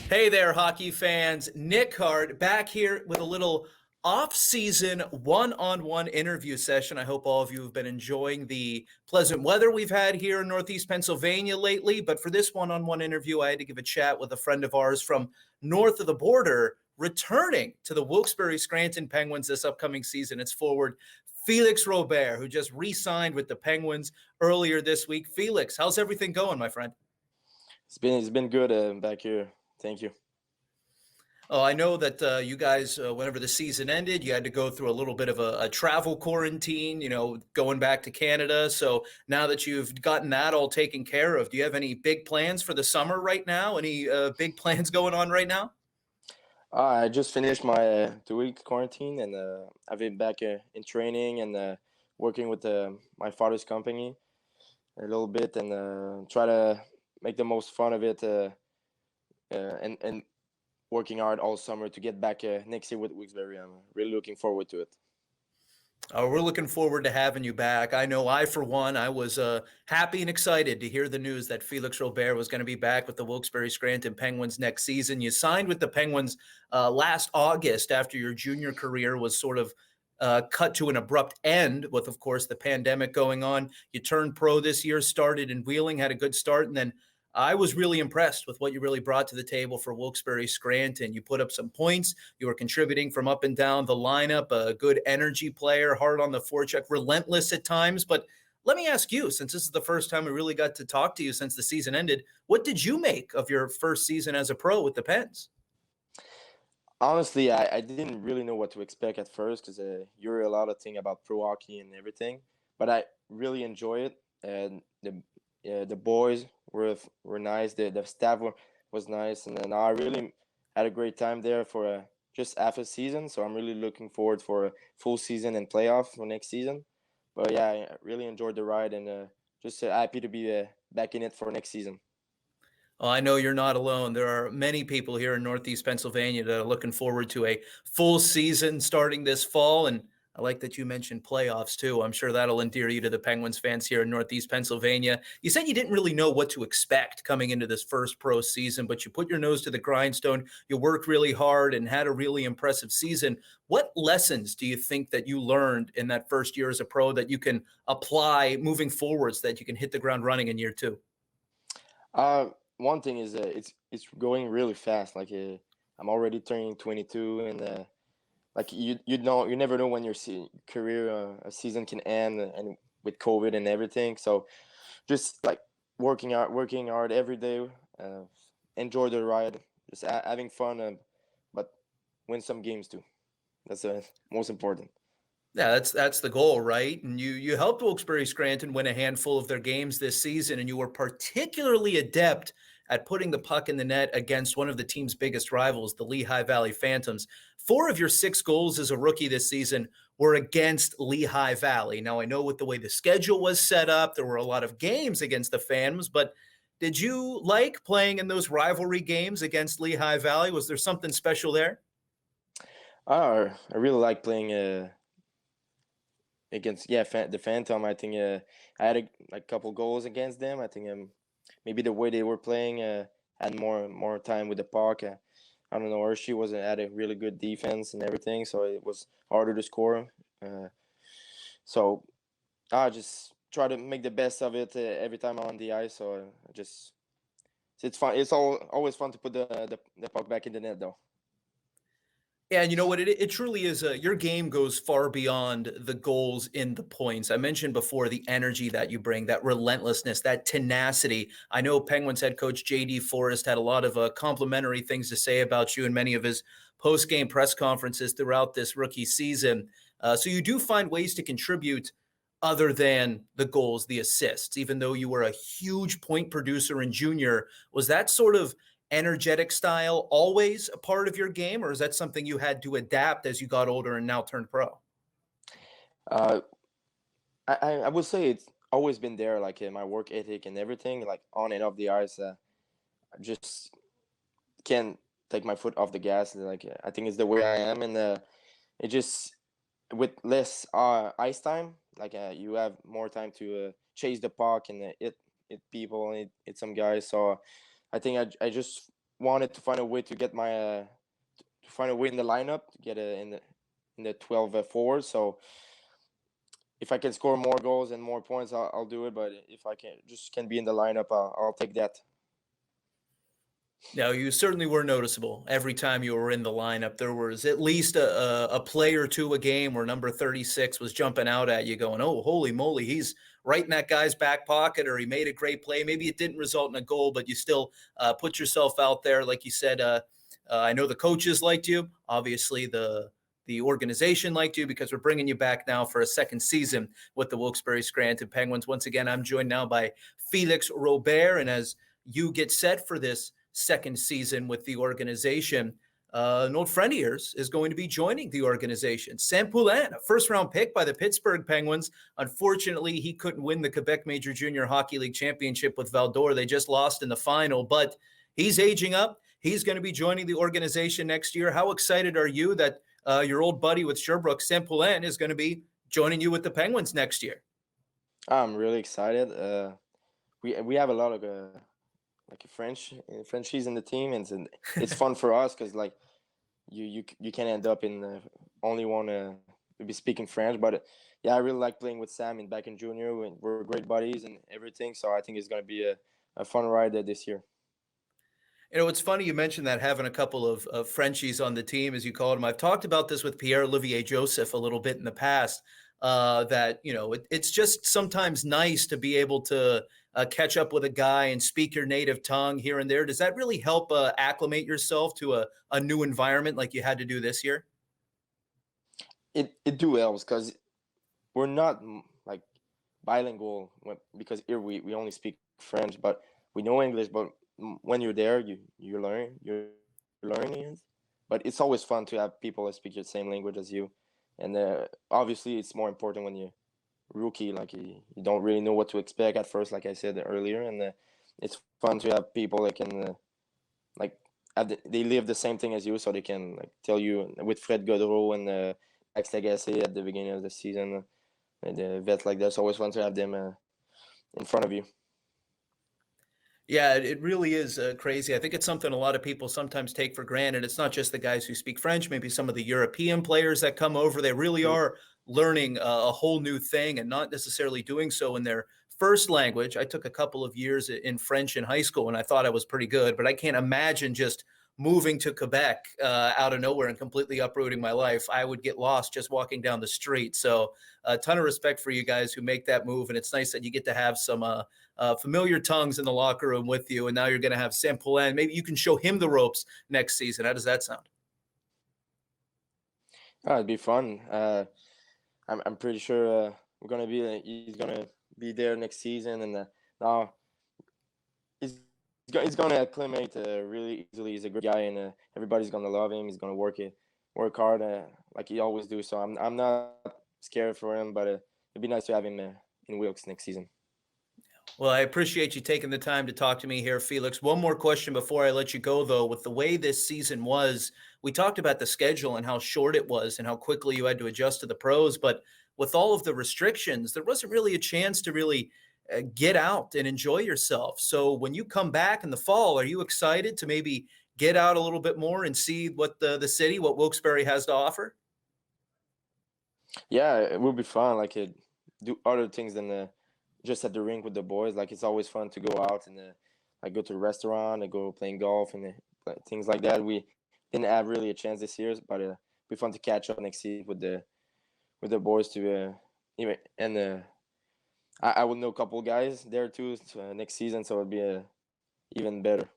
Hey there, hockey fans. Nick Hart back here with a little off-season one-on-one interview session. I hope all of you have been enjoying the pleasant weather we've had here in Northeast Pennsylvania lately. But for this one-on-one interview, I had to give a chat with a friend of ours from north of the border, returning to the Wilkes-Barre Scranton Penguins this upcoming season. It's forward Félix Robert, who just re-signed with the Penguins earlier this week. Felix, how's everything going, my friend? It's been good back here. Thank you. Oh, I know that you guys, whenever the season ended, you had to go through a little bit of a travel quarantine, going back to Canada. So now that you've gotten that all taken care of, do you have any big plans for the summer right now? Any big plans going on right now? I just finished my 2 week quarantine, and I've been back in training and working with my father's company a little bit, and try to make the most fun of it, and working hard all summer to get back next year with Wilkes-Barre. I'm really looking forward to it. We're looking forward to having you back. I know for one, I was happy and excited to hear the news that Felix Robert was going to be back with the Wilkes-Barre Scranton Penguins next season. You signed with the Penguins last August after your junior career was sort of cut to an abrupt end with, of course, the pandemic going on. You turned pro this year, started in Wheeling, had a good start, and then I was really impressed with what you really brought to the table for Wilkes-Barre Scranton. You put up some points. You were contributing from up and down the lineup, a good energy player, hard on the forecheck, relentless at times. But let me ask you, since this is the first time we really got to talk to you since the season ended, what did you make of your first season as a pro with the Pens? Honestly, I didn't really know what to expect at first because you hear a lot of things about pro hockey and everything, but I really enjoy it. And the boys were nice. The staff was nice, and then I really had a great time there for just half a season. So I'm really looking forward for a full season and playoff for next season. But yeah, I really enjoyed the ride, and just happy to be back in it for next season. Oh, I know you're not alone. There are many people here in Northeast Pennsylvania that are looking forward to a full season starting this fall. And I like that you mentioned playoffs too. I'm sure that'll endear you to the Penguins fans here in Northeast Pennsylvania. You said you didn't really know what to expect coming into this first pro season, but you put your nose to the grindstone. You worked really hard and had a really impressive season. What lessons do you think that you learned in that first year as a pro that you can apply moving forwards, that you can hit the ground running in year two? Uh, One thing is it's going really fast. Like I'm already turning 22, and like you never know when your career a season can end, and with COVID and everything. So just like working hard every day, uh, enjoy the ride, just having fun, but win some games too. That's the most important. Yeah, that's the goal, right? And you helped Wilkes-Barre Scranton win a handful of their games this season, and you were particularly adept at putting the puck in the net against one of the team's biggest rivals, the Lehigh Valley Phantoms. 4 of your 6 goals as a rookie this season were against Lehigh Valley. Now, I know with the way the schedule was set up, there were a lot of games against the Phantoms, but did you like playing in those rivalry games against Lehigh Valley? Was there something special there? I really like playing against the Phantom. I think I had like couple goals against them. I think maybe the way they were playing had more time with the puck. I don't know. Hershey was had a really good defense and everything, so it was harder to score. So I just try to make the best of it every time I'm on the ice. So I just it's fun. It's always fun to put the puck back in the net, though. Yeah, and you know what? It truly is. Your game goes far beyond the goals in the points. I mentioned before the energy that you bring, that relentlessness, that tenacity. I know Penguins head coach J.D. Forrest had a lot of complimentary things to say about you in many of his post-game press conferences throughout this rookie season. So you do find ways to contribute other than the goals, the assists, even though you were a huge point producer in junior. Was that sort of energetic style always a part of your game, or is that something you had to adapt as you got older and now turned pro? Uh, I would say it's always been there, like in my work ethic and everything, like on and off the ice. I just can't take my foot off the gas. Like I think it's the way I am, and it just with less ice time, like you have more time to chase the puck and hit people and hit some guys. So I think I just wanted to find a way to get my to find a way in the lineup to get in the 12 forward. So if I can score more goals and more points, I'll do it. But if I can be in the lineup, I'll take that. Now, you certainly were noticeable. Every time you were in the lineup, there was at least a play or two a game where number 36 was jumping out at you going, oh, holy moly, he's right in that guy's back pocket, or he made a great play. Maybe it didn't result in a goal, but you still put yourself out there. Like you said, I know the coaches liked you. Obviously, the organization liked you, because we're bringing you back now for a second season with the Wilkes-Barre Scranton Penguins. Once again, I'm joined now by Félix Robert, and as you get set for this second season with the organization, an old friend of yours is going to be joining the organization. Sam Poulin, a first-round pick by the Pittsburgh Penguins. Unfortunately, he couldn't win the Quebec Major Junior Hockey League championship with Val-d'Or. They just lost in the final, but he's aging up. He's going to be joining the organization next year. How excited are you that your old buddy with Sherbrooke, Sam Poulin, is going to be joining you with the Penguins next year? I'm really excited. We have a lot of like Frenchies in the team, and it's fun for us because like you can end up in only one to be speaking French. But yeah, I really like playing with Sam and back in junior. We're great buddies and everything, so I think it's going to be a fun ride this year. You know, it's funny you mentioned that, having a couple of Frenchies on the team, as you called them. I've talked about this with Pierre-Olivier Joseph a little bit in the past, that, you know, it's just sometimes nice to be able to catch up with a guy and speak your native tongue here and there. Does that really help acclimate yourself to a new environment like you had to do this year? It do helps because we're not like bilingual because here we only speak French, but we know English. But when you're there, you're learning it. But it's always fun to have people that speak the same language as you, and obviously it's more important when you're rookie. Like you don't really know what to expect at first, like I said earlier, and it's fun to have people that can like they live the same thing as you, so they can like tell you. With Fred Godreau and Max Lagacé at the beginning of the season, and the vets like that, it's always fun to have them in front of you. Yeah, it really is crazy. I think it's something a lot of people sometimes take for granted. It's not just the guys who speak French, maybe some of the European players that come over. They really are learning a whole new thing, and not necessarily doing so in their first language. I took a couple of years in French in high school, and I thought I was pretty good, but I can't imagine just moving to Quebec out of nowhere and completely uprooting my life. I would get lost just walking down the street. So a ton of respect for you guys who make that move. And it's nice that you get to have some familiar tongues in the locker room with you. And now you're going to have Sam Poulin. Maybe you can show him the ropes next season. How does that sound? Oh, it'd be fun. I'm pretty sure he's gonna be there next season, and now he's going to acclimate really easily. He's a great guy, and everybody's going to love him. He's going to work hard like he always do. So I'm not scared for him, but it'd be nice to have him in Wilkes next season. Well, I appreciate you taking the time to talk to me here, Felix. One more question before I let you go, though. With the way this season was, we talked about the schedule and how short it was and how quickly you had to adjust to the pros. But with all of the restrictions, there wasn't really a chance to really get out and enjoy yourself. So when you come back in the fall, are you excited to maybe get out a little bit more and see what the city, what Wilkes-Barre has to offer? Yeah, it will be fun. Like do other things than just at the rink with the boys. Like it's always fun to go out and like go to the restaurant and go playing golf and things like that. We didn't have really a chance this year, but it'll be fun to catch up next season with the boys to and I will know a couple guys there too next season, so it'll be even better.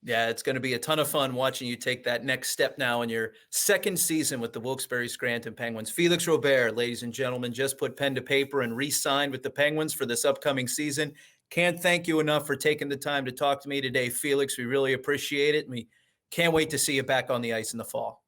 Yeah, it's going to be a ton of fun watching you take that next step now in your second season with the Wilkes-Barre Scranton Penguins. Félix Robert, ladies and gentlemen, just put pen to paper and re-signed with the Penguins for this upcoming season. Can't thank you enough for taking the time to talk to me today, Félix. We really appreciate it. And we can't wait to see you back on the ice in the fall.